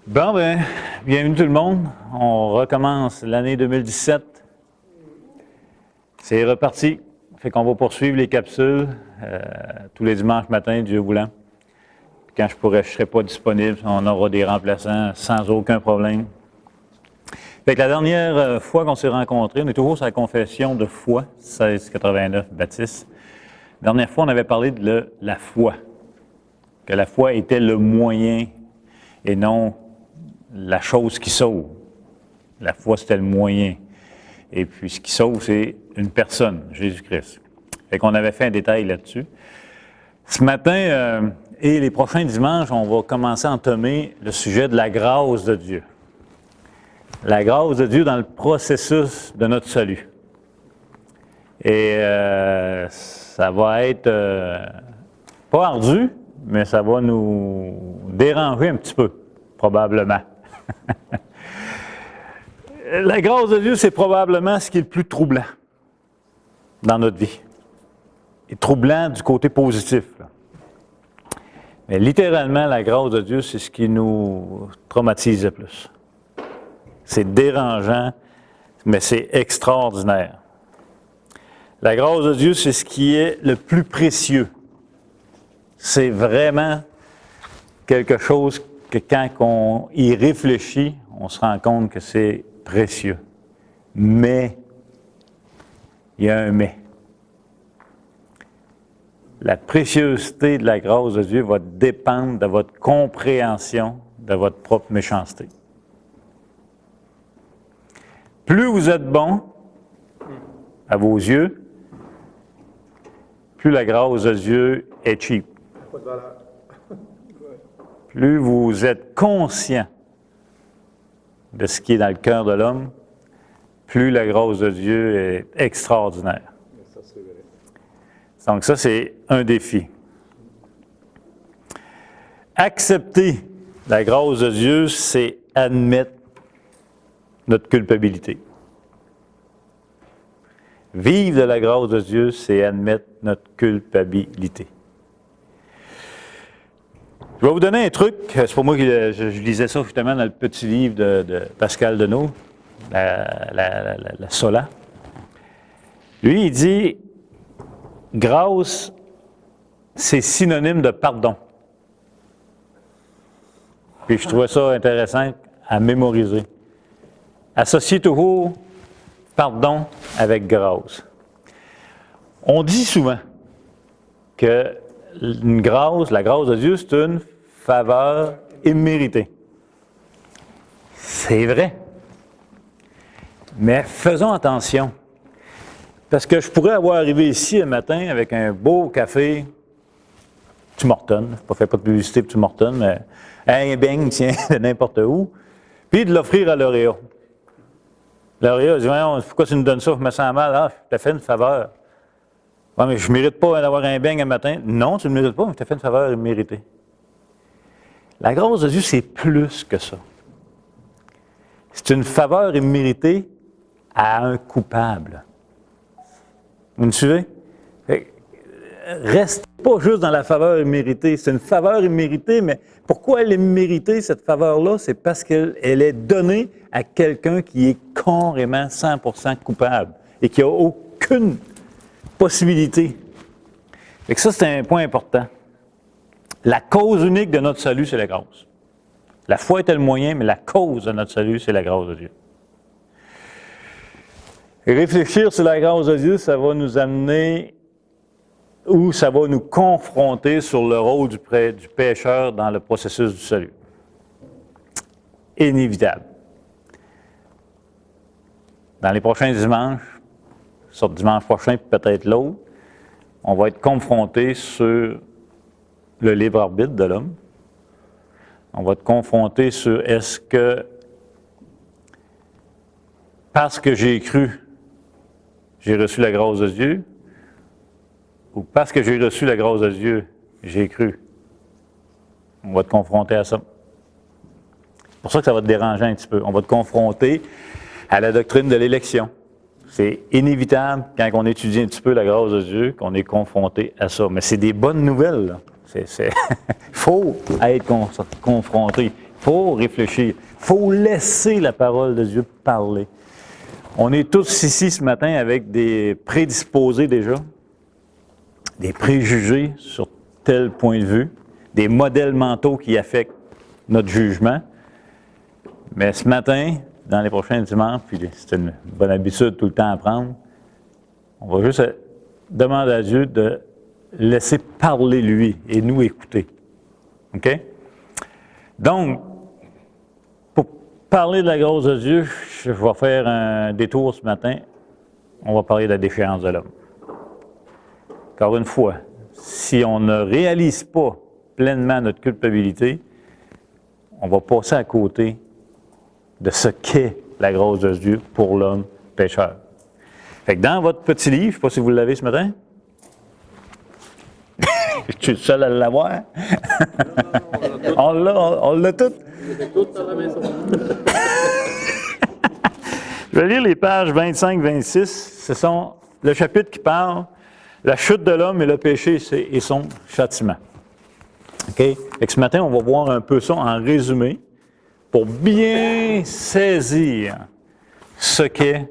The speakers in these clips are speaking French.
Bon, ben, bienvenue tout le monde. On recommence l'année 2017. C'est reparti. Fait qu'on va poursuivre les capsules tous les dimanches matin, Dieu voulant. Quand je serai pas disponible, on aura des remplaçants sans aucun problème. Fait que la dernière fois qu'on s'est rencontrés, on est toujours sur la confession de foi, 1689 Baptiste. La dernière fois, on avait parlé de la foi. Que la foi était le moyen et non la chose qui sauve. La foi, c'était le moyen. Et puis, ce qui sauve, c'est une personne, Jésus-Christ. Fait qu'on avait fait un détail là-dessus. Ce matin et les prochains dimanches, on va commencer à entamer le sujet de la grâce de Dieu. La grâce de Dieu dans le processus de notre salut. Et ça va être pas ardu, mais ça va nous déranger un petit peu, probablement. La grâce de Dieu, c'est probablement ce qui est le plus troublant dans notre vie. Et troublant du côté positif, là. Mais littéralement, la grâce de Dieu, c'est ce qui nous traumatise le plus. C'est dérangeant, mais c'est extraordinaire. La grâce de Dieu, c'est ce qui est le plus précieux. C'est vraiment quelque chose que quand on y réfléchit, on se rend compte que c'est précieux. Mais, il y a un mais. La préciosité de la grâce de Dieu va dépendre de votre compréhension de votre propre méchanceté. Plus vous êtes bon à vos yeux, plus la grâce de Dieu est cheap. Pas de valeur. Plus vous êtes conscient de ce qui est dans le cœur de l'homme, plus la grâce de Dieu est extraordinaire. Ça, c'est vrai. Donc ça, c'est un défi. Accepter la grâce de Dieu, c'est admettre notre culpabilité. Vivre de la grâce de Dieu, c'est admettre notre culpabilité. Je vais vous donner un truc, c'est pour moi que je lisais ça justement dans le petit livre de Pascal Denot, la Sola. Lui, il dit, grâce, c'est synonyme de pardon. Puis je trouvais ça intéressant à mémoriser. Associer toujours pardon avec grâce. On dit souvent que la grâce de Dieu, c'est une faveur imméritée. C'est vrai. Mais faisons attention. Parce que je pourrais avoir arrivé ici un matin avec un beau café Tim Hortons. Je ne fais pas de publicité pour Tim Hortons, mais un beigne, tiens, de n'importe où. Puis de l'offrir à Lauréat. Lauréat dit, voyons, pourquoi tu nous donnes ça? Je me sens mal. Ah, je t'ai fait une faveur. Ouais, mais je ne mérite pas d'avoir un beigne un matin. Non, tu ne le mérites pas, mais je t'ai fait une faveur imméritée. La grâce de Dieu, c'est plus que ça. C'est une faveur imméritée à un coupable. Vous me suivez? Reste pas juste dans la faveur imméritée. C'est une faveur imméritée, mais pourquoi elle est méritée, cette faveur-là? C'est parce qu'elle est donnée à quelqu'un qui est carrément 100% coupable et qui n'a aucune possibilité. Et ça, c'est un point important. La cause unique de notre salut, c'est la grâce. La foi est le moyen, mais la cause de notre salut, c'est la grâce de Dieu. Et réfléchir sur la grâce de Dieu, ça va nous amener ou ça va nous confronter sur le rôle du pécheur dans le processus du salut. Inévitable. Dans les prochains dimanches, soit dimanche prochain, puis peut-être l'autre, on va être confronté sur le libre arbitre de l'homme. On va être confronté sur est-ce que, parce que j'ai cru, j'ai reçu la grâce de Dieu, ou parce que j'ai reçu la grâce de Dieu, j'ai cru. On va te confronter à ça. C'est pour ça que ça va te déranger un petit peu. On va te confronter à la doctrine de l'élection. C'est inévitable, quand on étudie un petit peu la grâce de Dieu, qu'on est confronté à ça. Mais c'est des bonnes nouvelles, là. Il faut être confronté. Il faut réfléchir. Il faut laisser la parole de Dieu parler. On est tous ici ce matin avec des prédisposés déjà, des préjugés sur tel point de vue, des modèles mentaux qui affectent notre jugement. Mais ce matin, dans les prochains dimanches, puis c'est une bonne habitude tout le temps à prendre, on va juste demander à Dieu de laisser parler lui et nous écouter. OK? Donc, pour parler de la grâce de Dieu, je vais faire un détour ce matin. On va parler de la déchéance de l'homme. Encore une fois, si on ne réalise pas pleinement notre culpabilité, on va passer à côté de ce qu'est la grâce de Dieu pour l'homme pécheur. Fait que dans votre petit livre, je ne sais pas si vous l'avez ce matin. Je suis le seul à l'avoir. On l'a tout. Je vais lire les pages 25-26. Ce sont le chapitre qui parle la chute de l'homme et le péché et son châtiment. OK? Fait que ce matin, on va voir un peu ça en résumé pour bien saisir ce qu'est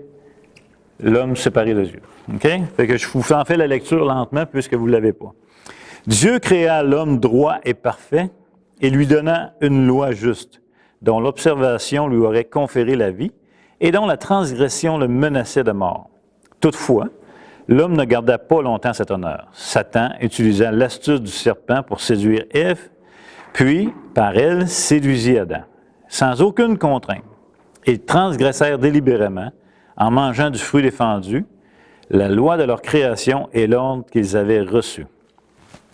l'homme séparé de Dieu. OK? Fait que je vous en fais la lecture lentement puisque vous ne l'avez pas. Dieu créa l'homme droit et parfait et lui donna une loi juste, dont l'observation lui aurait conféré la vie et dont la transgression le menaçait de mort. Toutefois, l'homme ne garda pas longtemps cet honneur. Satan utilisa l'astuce du serpent pour séduire Ève, puis, par elle, séduisit Adam. Sans aucune contrainte, ils transgressèrent délibérément, en mangeant du fruit défendu, la loi de leur création et l'ordre qu'ils avaient reçu.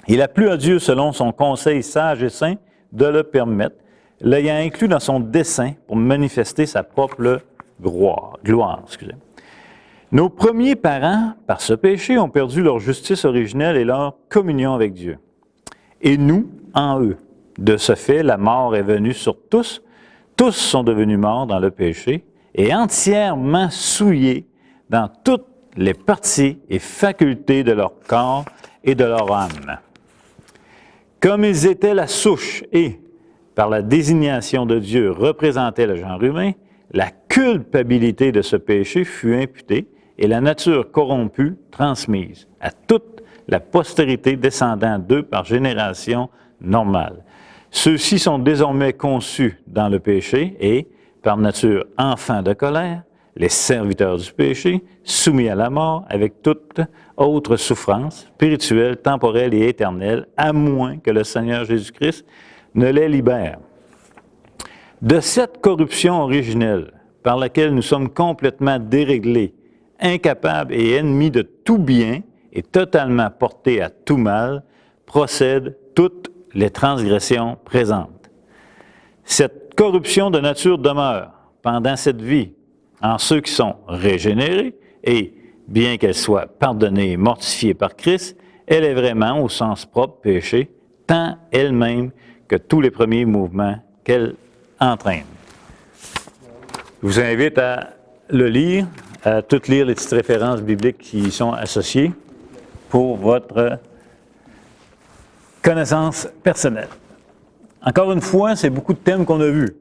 Il a plu à Dieu, selon son conseil sage et saint, de le permettre, l'ayant inclus dans son dessein pour manifester sa propre gloire. Nos premiers parents, par ce péché, ont perdu leur justice originelle et leur communion avec Dieu. Et nous, en eux. De ce fait, la mort est venue sur tous. Tous sont devenus morts dans le péché et entièrement souillés dans toutes les parties et facultés de leur corps et de leur âme. Comme ils étaient la souche et, par la désignation de Dieu, représentaient le genre humain, la culpabilité de ce péché fut imputée et la nature corrompue transmise à toute la postérité descendant d'eux par génération normale. Ceux-ci sont désormais conçus dans le péché et, par nature enfants de colère, les serviteurs du péché, soumis à la mort avec toute autre souffrance spirituelle, temporelle et éternelle, à moins que le Seigneur Jésus-Christ ne les libère. De cette corruption originelle, par laquelle nous sommes complètement déréglés, incapables et ennemis de tout bien et totalement portés à tout mal, procèdent toutes les transgressions présentes. Cette corruption de nature demeure pendant cette vie en ceux qui sont régénérés et, bien qu'elle soit pardonnée et mortifiée par Christ, elle est vraiment, au sens propre, péché, tant elle-même que tous les premiers mouvements qu'elle entraîne. Je vous invite à le lire, à toutes lire les petites références bibliques qui y sont associées pour votre connaissance personnelle. Encore une fois, c'est beaucoup de thèmes qu'on a vus.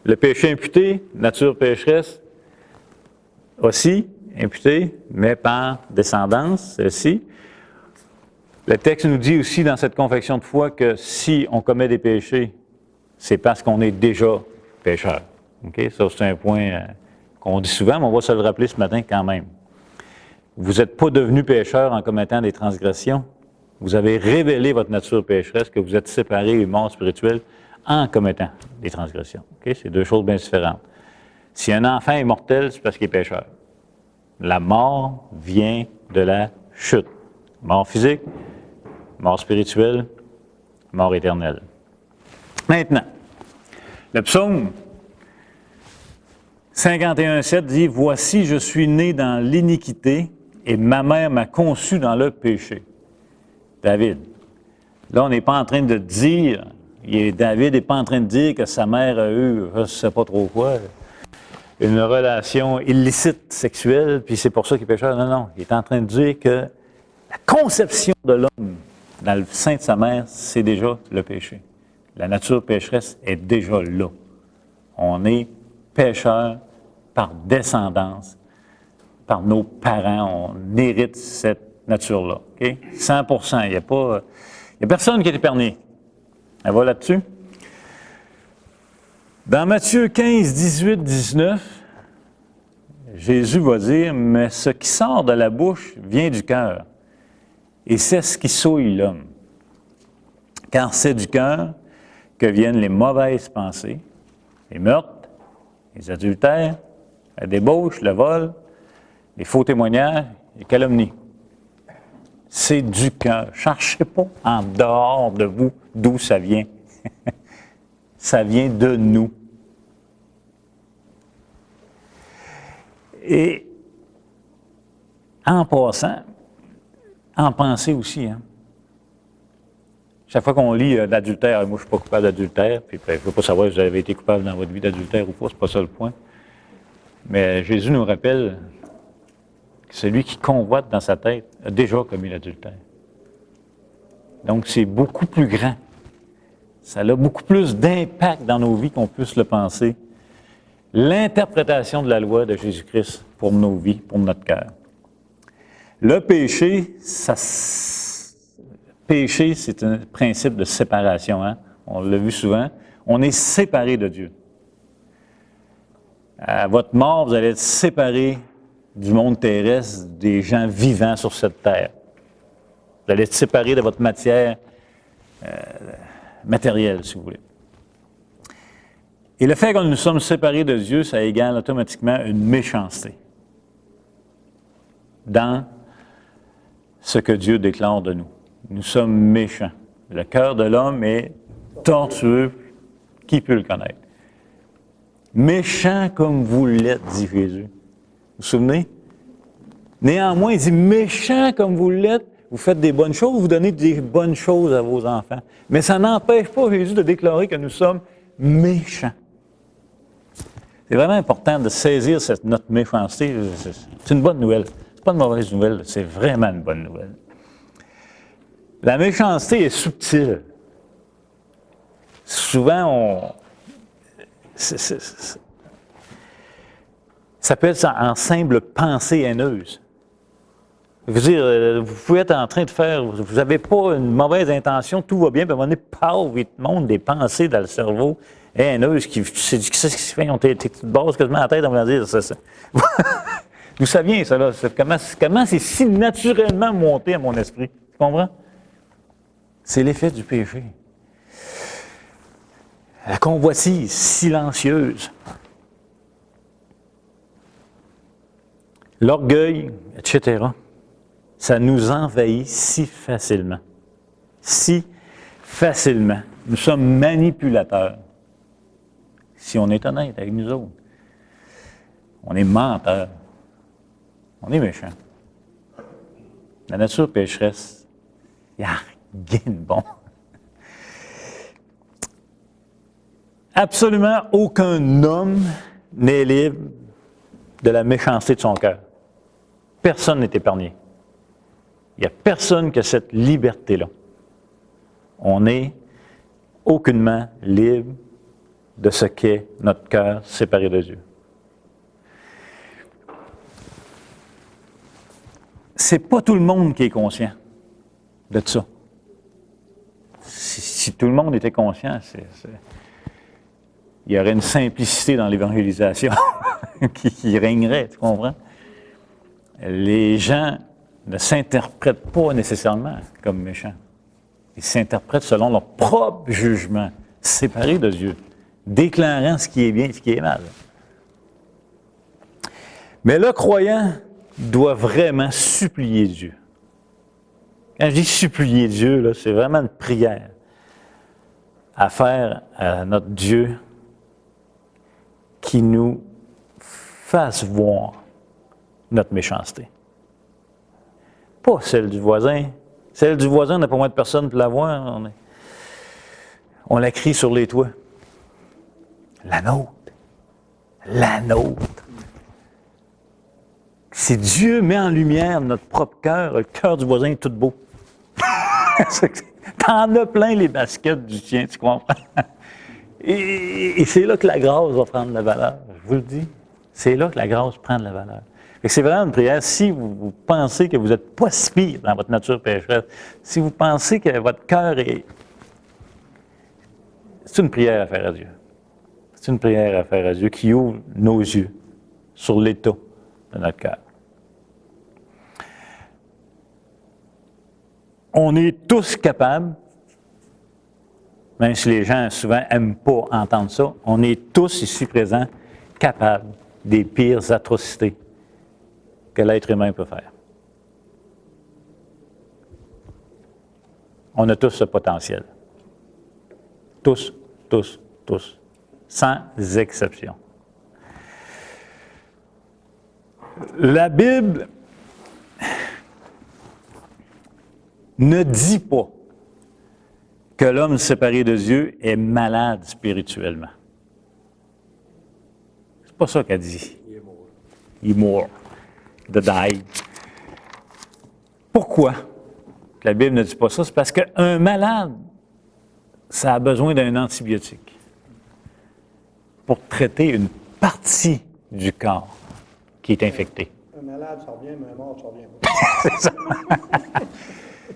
Le péché imputé, nature pécheresse, aussi imputé, mais par descendance, celle-ci. Le texte nous dit aussi dans cette confession de foi que si on commet des péchés, c'est parce qu'on est déjà pécheur. Okay? Ça, c'est un point qu'on dit souvent, mais on va se le rappeler ce matin quand même. Vous n'êtes pas devenu pécheur en commettant des transgressions. Vous avez révélé votre nature pécheresse, que vous êtes séparé et mort spirituel en commettant des transgressions. Okay? C'est deux choses bien différentes. Si un enfant est mortel, c'est parce qu'il est pécheur. La mort vient de la chute. Mort physique, mort spirituelle, mort éternelle. Maintenant, le psaume 51,7 dit « Voici, je suis né dans l'iniquité et ma mère m'a conçu dans le péché. » David. Là, on n'est pas en train de dire, David n'est pas en train de dire que sa mère a eu, je ne sais pas trop quoi, une relation illicite sexuelle, puis c'est pour ça qu'il est pécheur. Non, non. Il est en train de dire que la conception de l'homme dans le sein de sa mère, c'est déjà le péché. La nature pécheresse est déjà là. On est pécheurs par descendance, par nos parents. On hérite cette nature-là. Okay? 100%. Il n'y a personne qui est épargné. Elle va là-dessus. Dans Matthieu 15, 18, 19, Jésus va dire, « Mais ce qui sort de la bouche vient du cœur, et c'est ce qui souille l'homme. Car c'est du cœur que viennent les mauvaises pensées, les meurtres, les adultères, la débauche, le vol, les faux témoignages, les calomnies. » C'est du cœur. Cherchez pas en dehors de vous d'où ça vient. Ça vient de nous. Et en passant, en pensée aussi. Hein. Chaque fois qu'on lit l'adultère, moi je ne suis pas coupable d'adultère, puis je ne veux pas savoir si vous avez été coupable dans votre vie d'adultère ou pas, c'est pas ça le point. Mais Jésus nous rappelle que celui qui convoite dans sa tête a déjà commis l'adultère. Donc c'est beaucoup plus grand. Ça a beaucoup plus d'impact dans nos vies qu'on puisse le penser. L'interprétation de la loi de Jésus-Christ pour nos vies, pour notre cœur. Le péché, c'est un principe de séparation. Hein? On l'a vu souvent. On est séparé de Dieu. À votre mort, vous allez être séparé du monde terrestre, des gens vivants sur cette terre. Vous allez être séparé de votre matière matérielle, si vous voulez. Et le fait que nous sommes séparés de Dieu, ça égale automatiquement une méchanceté dans ce que Dieu déclare de nous. Nous sommes méchants. Le cœur de l'homme est tortueux. Qui peut le connaître? Méchant comme vous l'êtes, dit Jésus. Vous vous souvenez? Néanmoins, il dit, méchant comme vous l'êtes, vous faites des bonnes choses, vous donnez des bonnes choses à vos enfants. Mais ça n'empêche pas Jésus de déclarer que nous sommes méchants. C'est vraiment important de saisir notre méchanceté. C'est une bonne nouvelle. C'est pas une mauvaise nouvelle, c'est vraiment une bonne nouvelle. La méchanceté est subtile. Souvent, ça peut être en simple pensée haineuse. Je veux dire, vous pouvez être en train de faire, vous n'avez pas une mauvaise intention, tout va bien, puis à un moment donné, paf, il te montre des pensées dans le cerveau haineuses qui, c'est ce qui se fait, tes petites bases quasiment à la tête, on va dire, ça. D'où ça vient, ça, là? Comment c'est si naturellement monté à mon esprit? Tu comprends? C'est l'effet du péché. La convoitise silencieuse. L'orgueil, etc. Ça nous envahit si facilement. Si facilement. Nous sommes manipulateurs. Si on est honnête avec nous autres. On est menteurs. On est méchants. La nature pécheresse. Il n'y a rien de bon. Absolument aucun homme n'est libre de la méchanceté de son cœur. Personne n'est épargné. Il n'y a personne qui a cette liberté-là. On n'est aucunement libre de ce qu'est notre cœur séparé de Dieu. C'est pas tout le monde qui est conscient de ça. Si tout le monde était conscient, il y aurait une simplicité dans l'évangélisation qui régnerait, tu comprends? Les gens ne s'interprètent pas nécessairement comme méchants. Ils s'interprètent selon leur propre jugement, séparés de Dieu, déclarant ce qui est bien et ce qui est mal. Mais le croyant doit vraiment supplier Dieu. Quand je dis supplier Dieu, là, c'est vraiment une prière à faire à notre Dieu qui nous fasse voir notre méchanceté. Pas celle du voisin. Celle du voisin, on n'a pas moins de personnes pour la voir. On la crie sur les toits. La nôtre. La nôtre. Si Dieu met en lumière notre propre cœur, le cœur du voisin est tout beau. T'en as plein les baskets du tien, tu comprends? Et c'est là que la grâce va prendre de la valeur, je vous le dis. C'est là que la grâce prend de la valeur. Fait que c'est vraiment une prière. Si vous pensez que vous n'êtes pas si pire dans votre nature pécheresse, si vous pensez que votre cœur est... C'est une prière à faire à Dieu. C'est une prière à faire à Dieu qui ouvre nos yeux sur l'état de notre cœur. On est tous capables, même si les gens souvent n'aiment pas entendre ça, on est tous ici présents capables des pires atrocités que l'être humain peut faire. On a tous ce potentiel. Tous, tous, tous. Sans exception. La Bible ne dit pas que l'homme séparé de Dieu est malade spirituellement. C'est pas ça qu'elle dit. Il est mort. De die. Pourquoi la Bible ne dit pas ça? C'est parce qu'un malade, ça a besoin d'un antibiotique pour traiter une partie du corps qui est infectée. Un malade, ça revient, mais un mort, ça revient pas. C'est ça.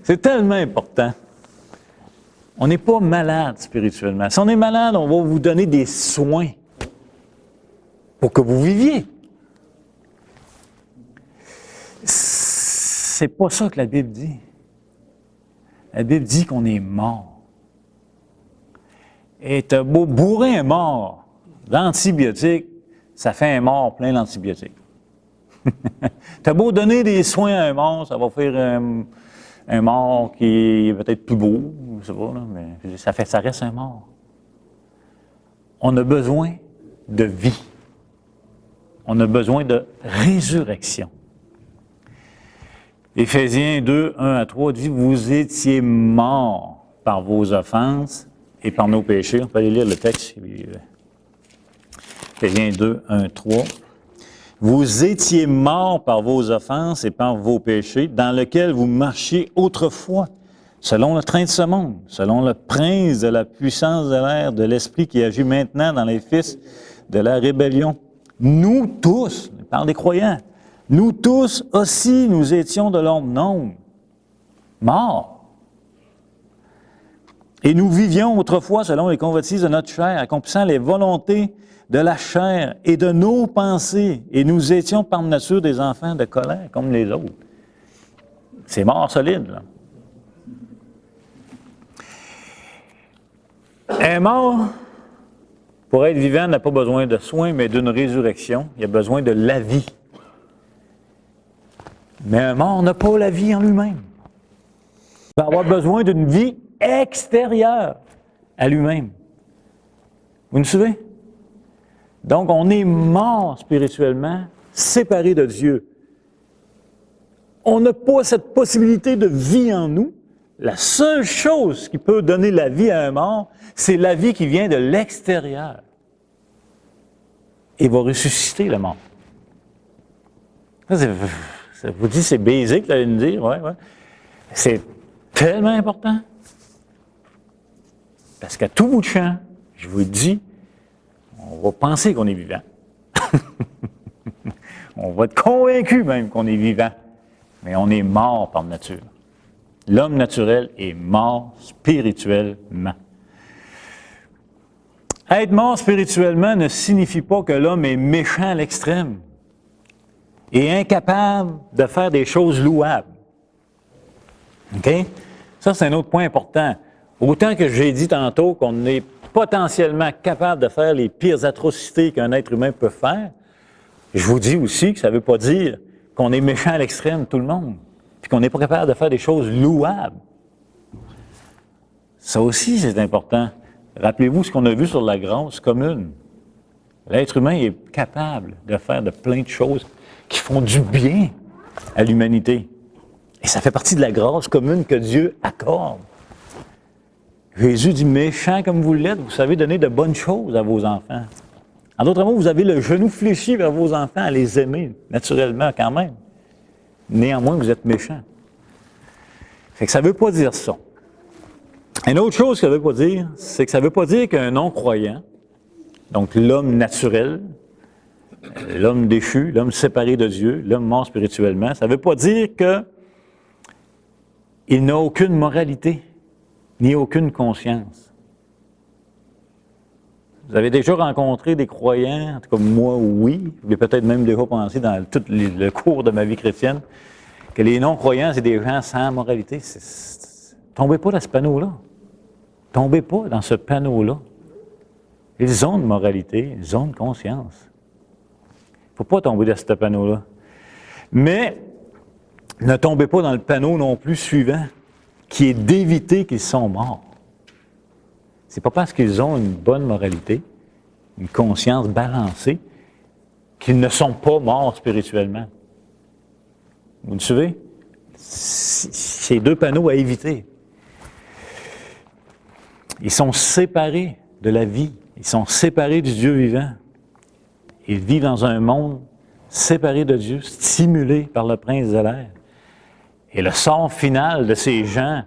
C'est tellement important. On n'est pas malade spirituellement. Si on est malade, on va vous donner des soins pour que vous viviez. C'est pas ça que la Bible dit. La Bible dit qu'on est mort. Et t'as beau bourrer un mort d'antibiotiques, ça fait un mort plein d'antibiotiques. T'as beau donner des soins à un mort, ça va faire un mort qui est peut-être plus beau, je sais pas, là, mais ça reste un mort. On a besoin de vie. On a besoin de résurrection. Éphésiens 2, 1 à 3 dit « Vous étiez morts par vos offenses et par nos péchés. » On peut aller lire le texte. Éphésiens 2, 1, 3. « Vous étiez morts par vos offenses et par vos péchés, dans lesquels vous marchiez autrefois, selon le train de ce monde, selon le prince de la puissance de l'air, de l'esprit qui agit maintenant dans les fils de la rébellion. Nous tous, on parle des croyants, nous tous aussi, nous étions de l'homme nombre, morts. Et nous vivions autrefois selon les convoitises de notre chair, accomplissant les volontés de la chair et de nos pensées. Et nous étions par nature des enfants de colère, comme les autres. C'est mort solide, là. Un mort, pour être vivant, n'a pas besoin de soins, mais d'une résurrection. Il a besoin de la vie. Mais un mort n'a pas la vie en lui-même. Il va avoir besoin d'une vie extérieure à lui-même. Vous me suivez? Donc, on est mort spirituellement, séparé de Dieu. On n'a pas cette possibilité de vie en nous. La seule chose qui peut donner la vie à un mort, c'est la vie qui vient de l'extérieur. Et va ressusciter le mort. Ça vous dit, c'est basique, là, de me dire, ouais. C'est tellement important. Parce qu'à tout bout de champ, je vous dis, on va penser qu'on est vivant. On va être convaincu même qu'on est vivant. Mais on est mort par nature. L'homme naturel est mort spirituellement. Être mort spirituellement ne signifie pas que l'homme est méchant à l'extrême et incapable de faire des choses louables. OK? Ça, c'est un autre point important. Autant que j'ai dit tantôt qu'on est potentiellement capable de faire les pires atrocités qu'un être humain peut faire, je vous dis aussi que ça ne veut pas dire qu'on est méchant à l'extrême, tout le monde, puis qu'on n'est pas capable de faire des choses louables. Ça aussi, c'est important. Rappelez-vous ce qu'on a vu sur la grâce commune. L'être humain est capable de faire de plein de choses qui font du bien à l'humanité. Et ça fait partie de la grâce commune que Dieu accorde. Jésus dit, méchant comme vous l'êtes, vous savez donner de bonnes choses à vos enfants. En d'autres mots, vous avez le genou fléchi vers vos enfants à les aimer, naturellement quand même. Néanmoins, vous êtes méchant. Fait que ça ne veut pas dire ça. Une autre chose que ça ne veut pas dire, c'est que ça ne veut pas dire qu'un non-croyant, donc l'homme naturel, l'homme déchu, l'homme séparé de Dieu, l'homme mort spirituellement, ça ne veut pas dire qu'il n'a aucune moralité, ni aucune conscience. Vous avez déjà rencontré des croyants, en tout cas moi, oui, vous l'avez peut-être même déjà pensé dans tout le cours de ma vie chrétienne, que les non-croyants, c'est des gens sans moralité. Tombez pas dans ce panneau-là. Tombez pas dans ce panneau-là. Ils ont de moralité, ils ont de conscience. Il ne faut pas tomber dans ce panneau-là. Mais ne tombez pas dans le panneau non plus suivant, qui est d'éviter qu'ils sont morts. C'est pas parce qu'ils ont une bonne moralité, une conscience balancée, qu'ils ne sont pas morts spirituellement. Vous me suivez? C'est deux panneaux à éviter. Ils sont séparés de la vie. Ils sont séparés du Dieu vivant. Ils vivent dans un monde séparé de Dieu, stimulé par le prince de l'air. Et le sort final de ces gens,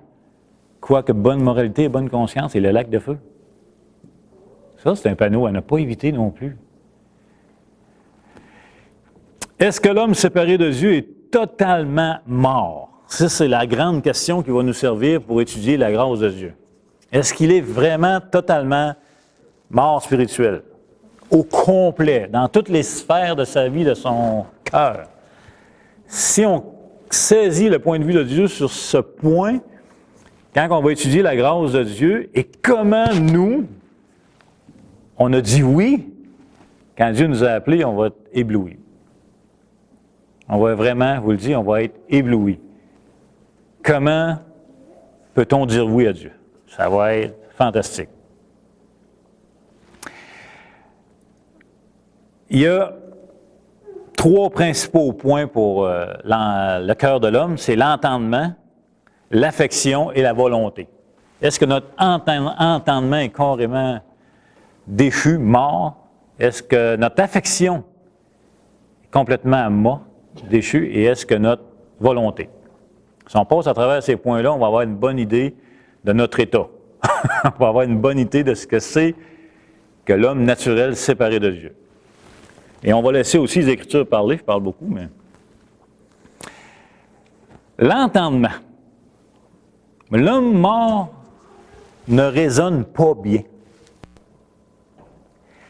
quoique bonne moralité et bonne conscience, c'est le lac de feu. Ça, c'est un panneau à ne pas éviter non plus. Est-ce que l'homme séparé de Dieu est totalement mort? Ça, c'est la grande question qui va nous servir pour étudier la grâce de Dieu. Est-ce qu'il est vraiment totalement mort spirituel? Au complet, dans toutes les sphères de sa vie, de son cœur. Si on saisit le point de vue de Dieu sur ce point, quand on va étudier la grâce de Dieu et comment nous, on a dit oui, quand Dieu nous a appelés, on va être éblouis. On va vraiment, je vous le dis, on va être éblouis. Comment peut-on dire oui à Dieu? Ça va être fantastique. Il y a trois principaux points pour le cœur de l'homme, c'est l'entendement, l'affection et la volonté. Est-ce que notre entendement est carrément déchu, mort? Est-ce que notre affection est complètement morte, déchue? Et est-ce que notre volonté? Si on passe à travers ces points-là, on va avoir une bonne idée de notre état. On va avoir une bonne idée de ce que c'est que l'homme naturel séparé de Dieu. Et on va laisser aussi les Écritures parler, je parle beaucoup, mais... L'entendement. L'homme mort ne raisonne pas bien.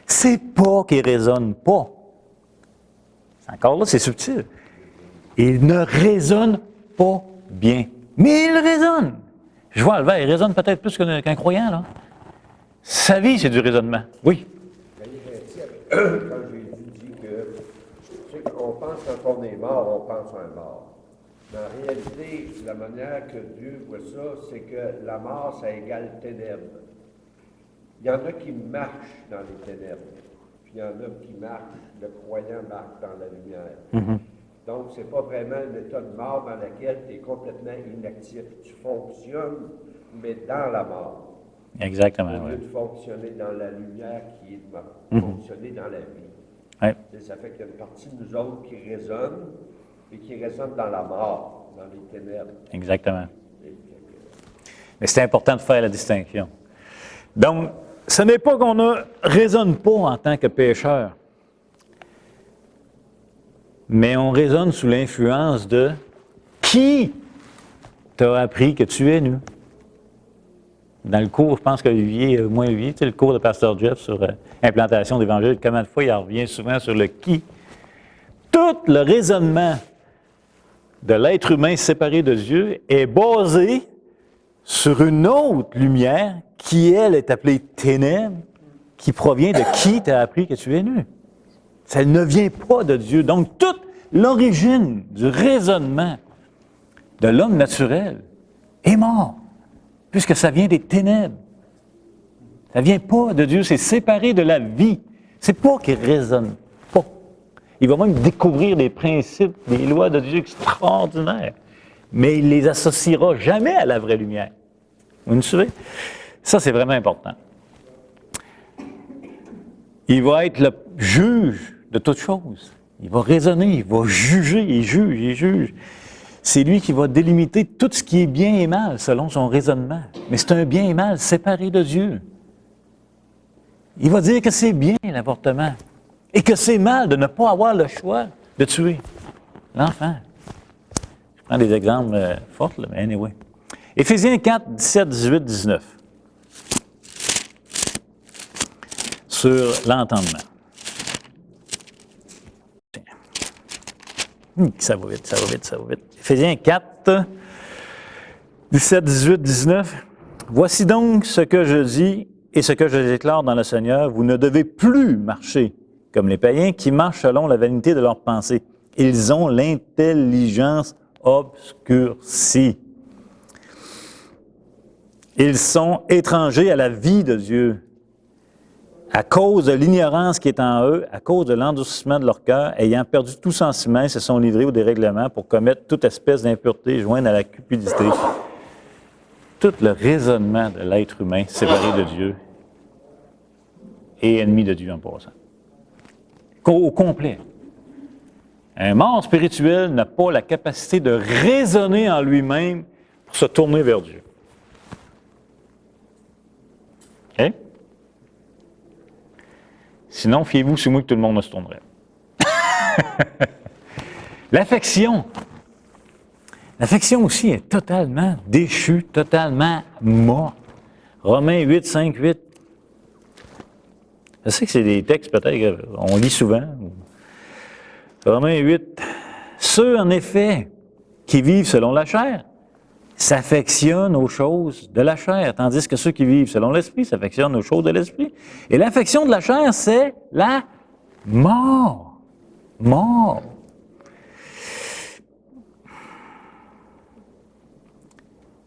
C'est pas qu'il raisonne pas. Encore là, c'est subtil. Il ne raisonne pas bien. Mais il raisonne. Je vois Albert, il raisonne peut-être plus qu'un croyant, là. Sa vie, c'est du raisonnement. Oui. Quand Jésus dit que, tu sais, on pense quand on est mort, on pense à un mort. Mais en réalité, la manière que Dieu voit ça, c'est que la mort, ça égale ténèbres. Il y en a qui marchent dans les ténèbres, puis il y en a qui marchent, le croyant marche dans la lumière. Mm-hmm. Donc, ce n'est pas vraiment un état de mort dans lequel tu es complètement inactif. Tu fonctionnes, mais dans la mort. Exactement, Au lieu oui. de fonctionner dans la lumière qui est de fonctionner dans la vie. Ouais. Et ça fait qu'il y a une partie de nous autres qui résonne et qui résonne dans la mort, dans les ténèbres. Exactement. Mais c'est important de faire la distinction. Donc, ce n'est pas qu'on ne raisonne pas en tant que pécheur, mais on raisonne sous l'influence de qui t'a appris que tu es nu. Dans le cours, je pense qu'Olivier, moi Olivier, tu sais, le cours de Pasteur Jeff sur implantation d'évangile, combien de fois il revient souvent sur le qui. Tout le raisonnement de l'être humain séparé de Dieu est basé sur une autre lumière qui, elle, est appelée ténèbres, qui provient de qui t'a appris que tu es nu. Ça ne vient pas de Dieu. Donc, toute l'origine du raisonnement de l'homme naturel est mort, puisque ça vient des ténèbres. Ça ne vient pas de Dieu, c'est séparé de la vie. C'est pas qu'il ne raisonne pas. Il va même découvrir des principes, des lois de Dieu extraordinaires, mais il ne les associera jamais à la vraie lumière. Vous me suivez? Ça, c'est vraiment important. Il va être le juge de toutes choses. Il va raisonner, il va juger, il juge. C'est lui qui va délimiter tout ce qui est bien et mal selon son raisonnement. Mais c'est un bien et mal séparé de Dieu. Il va dire que c'est bien l'avortement et que c'est mal de ne pas avoir le choix de tuer l'enfant. Je prends des exemples forts, là, mais anyway. Éphésiens 4, 17, 18, 19. Sur l'entendement. Ça va vite, ça va vite, ça va vite. Éphésiens 4, 17, 18, 19. Voici donc ce que je dis et ce que je déclare dans le Seigneur. Vous ne devez plus marcher comme les païens qui marchent selon la vanité de leurs pensées. Ils ont l'intelligence obscurcie. Ils sont étrangers à la vie de Dieu. À cause de l'ignorance qui est en eux, à cause de l'endurcissement de leur cœur, ayant perdu tout sentiment, ils se sont livrés au dérèglement pour commettre toute espèce d'impureté jointe à la cupidité. Tout le raisonnement de l'être humain séparé de Dieu et ennemi de Dieu en passant. Au complet. Un mort spirituel n'a pas la capacité de raisonner en lui-même pour se tourner vers Dieu. OK? Sinon, fiez-vous sur moi que tout le monde se tournerait. L'affection. L'affection aussi est totalement déchue, totalement morte. Romains 8, 5, 8. Je sais que c'est des textes peut-être qu'on lit souvent. Romains 8. Ceux, en effet, qui vivent selon la chair s'affectionnent aux choses de la chair, tandis que ceux qui vivent selon l'esprit s'affectionnent aux choses de l'esprit. Et l'affection de la chair, c'est la mort. Mort.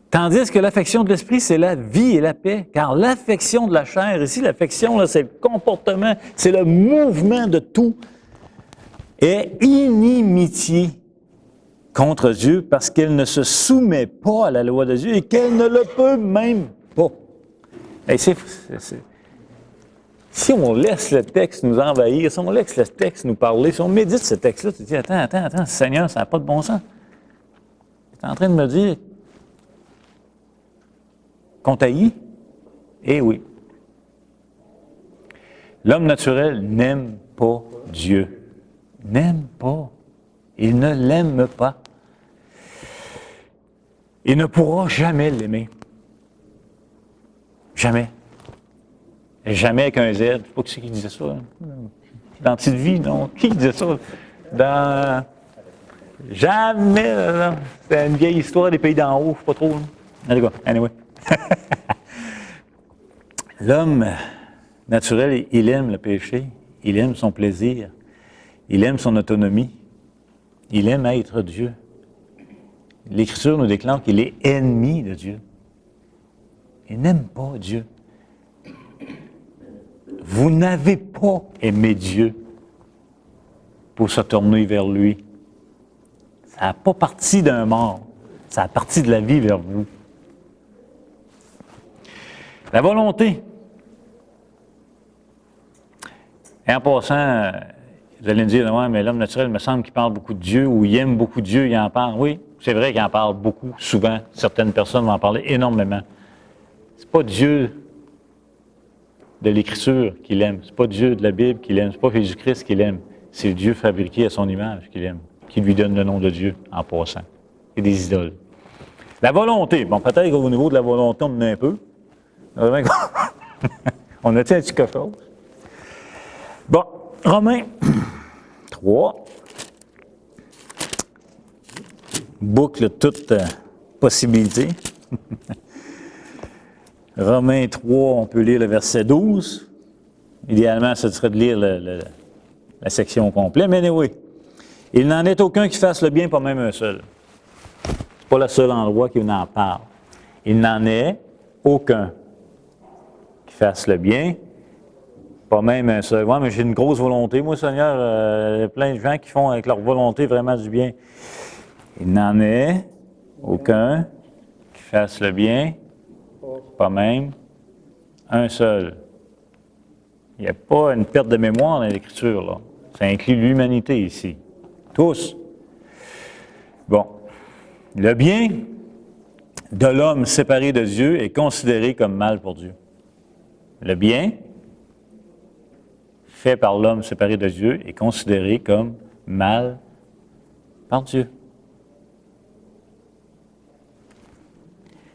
Tandis que l'affection de l'esprit, c'est la vie et la paix. Car l'affection de la chair, ici, l'affection, là, c'est le comportement, c'est le mouvement de tout, est inimitié contre Dieu parce qu'elle ne se soumet pas à la loi de Dieu et qu'elle ne le peut même pas. Et si on laisse le texte nous envahir, si on laisse le texte nous parler, si on médite ce texte-là, tu te dis, attends, Seigneur, ça n'a pas de bon sens. Tu es en train de me dire qu'on t'haït? Eh oui. L'homme naturel n'aime pas Dieu. N'aime pas. Il ne l'aime pas. Il ne pourra jamais l'aimer. Jamais. Jamais avec un Z. Je ne sais pas qui disait ça. Hein? Dans Petite Vie, non? Qui disait ça? Dans... Jamais. C'est une vieille histoire des pays d'en haut, je ne sais pas trop. Hein? Anyway. L'homme naturel, il aime le péché. Il aime son plaisir. Il aime son autonomie. Il aime être Dieu. L'Écriture nous déclare qu'il est ennemi de Dieu. Il n'aime pas Dieu. Vous n'avez pas aimé Dieu pour se tourner vers lui. Ça n'a pas parti d'un mort. Ça a parti de la vie vers vous. La volonté. Et en passant, vous allez me dire, ouais, mais l'homme naturel, il me semble qu'il parle beaucoup de Dieu, ou il aime beaucoup Dieu, il en parle. Oui, c'est vrai qu'il en parle beaucoup, souvent. Certaines personnes vont en parler énormément. C'est pas Dieu de l'Écriture qu'il aime. C'est pas Dieu de la Bible qu'il aime. C'est pas Jésus-Christ qu'il aime. C'est Dieu fabriqué à son image qu'il aime, qui lui donne le nom de Dieu en passant. Et des idoles. La volonté. Bon, peut-être qu'au niveau de la volonté, on en a un peu. On a-t-il un petit quelque chose? Bon, Romains 3. Boucle toute possibilité. Romains 3, on peut lire le verset 12. Idéalement, ce serait de lire la section au complet, mais oui. Il n'en est aucun qui fasse le bien, pas même un seul. C'est pas le seul endroit qui en parle. Il n'en est aucun qui fasse le bien, pas même un seul. Ouais, mais j'ai une grosse volonté, moi, Seigneur. Il y a plein de gens qui font avec leur volonté vraiment du bien. Il n'en est aucun qui fasse le bien, pas même un seul. Il n'y a pas une perte de mémoire dans l'Écriture, là. Ça inclut l'humanité ici. Tous. Bon. Le bien de l'homme séparé de Dieu est considéré comme mal pour Dieu. Le bien fait par l'homme séparé de Dieu est considéré comme mal par Dieu.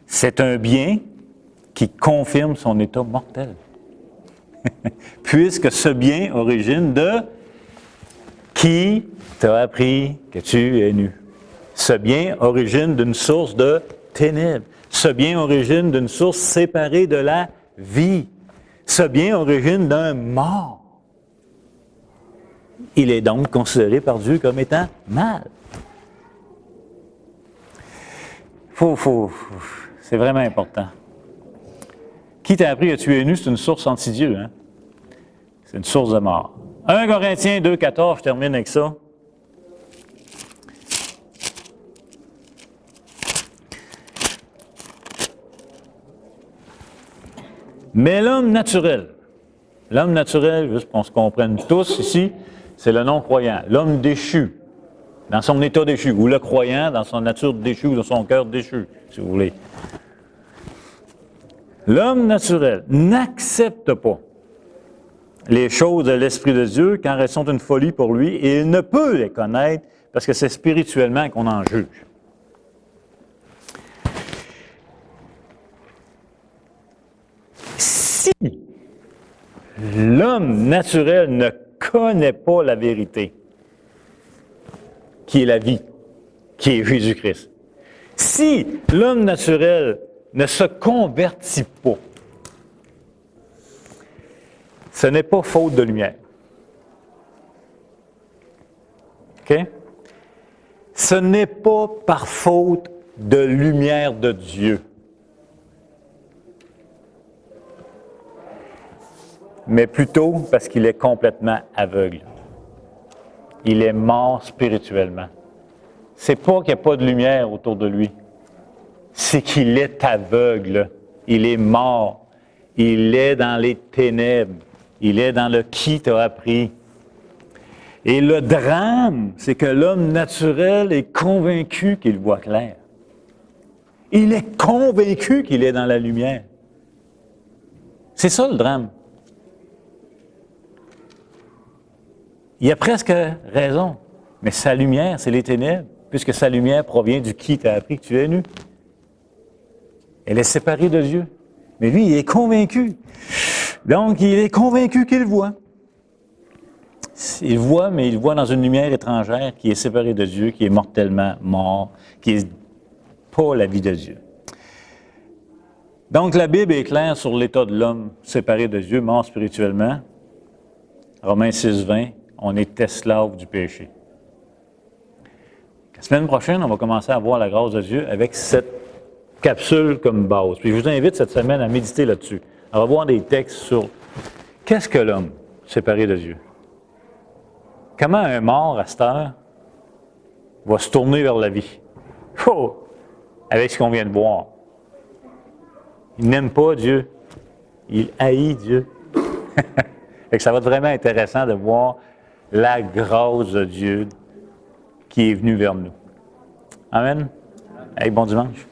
C'est un bien qui confirme son état mortel. Puisque ce bien origine de qui t'a appris que tu es nu. Ce bien origine d'une source de ténèbres. Ce bien origine d'une source séparée de la vie. Ce bien origine d'un mort. Il est donc considéré par Dieu comme étant mal. C'est vraiment important. Qui t'a appris que tu es nu, c'est une source anti-Dieu, hein? C'est une source de mort. 1 Corinthiens 2,14, je termine avec ça. Mais l'homme naturel, juste pour qu'on se comprenne tous ici, c'est le non-croyant. L'homme déchu, dans son état déchu, ou le croyant dans son nature déchue ou dans son cœur déchu, si vous voulez. L'homme naturel n'accepte pas les choses de l'Esprit de Dieu car elles sont une folie pour lui et il ne peut les connaître parce que c'est spirituellement qu'on en juge. Si l'homme naturel ne connaît pas la vérité, qui est la vie, qui est Jésus-Christ, si l'homme naturel ne se convertit pas, ce n'est pas faute de lumière. OK? Ce n'est pas par faute de lumière de Dieu. Mais plutôt parce qu'il est complètement aveugle. Il est mort spirituellement. C'est pas qu'il n'y a pas de lumière autour de lui. C'est qu'il est aveugle. Il est mort. Il est dans les ténèbres. Il est dans le qui t'a appris. Et le drame, c'est que l'homme naturel est convaincu qu'il voit clair. Il est convaincu qu'il est dans la lumière. C'est ça le drame. Il a presque raison, mais sa lumière, c'est les ténèbres, puisque sa lumière provient du qui t'a appris que tu es nu. Elle est séparée de Dieu. Mais lui, il est convaincu. Donc, il est convaincu qu'il voit. Il voit, mais il voit dans une lumière étrangère qui est séparée de Dieu, qui est mortellement mort, qui n'est pas la vie de Dieu. Donc, la Bible est claire sur l'état de l'homme séparé de Dieu, mort spirituellement. Romains 6,20, on est esclave du péché. La semaine prochaine, on va commencer à voir la grâce de Dieu avec cette capsule comme base. Puis je vous invite cette semaine à méditer là-dessus. On va voir des textes sur qu'est-ce que l'homme séparé de Dieu. Comment un mort à cette heure va se tourner vers la vie? Oh! Avec ce qu'on vient de voir. Il n'aime pas Dieu. Il haït Dieu. Fait que ça va être vraiment intéressant de voir la grâce de Dieu qui est venue vers nous. Amen. Hey, bon dimanche.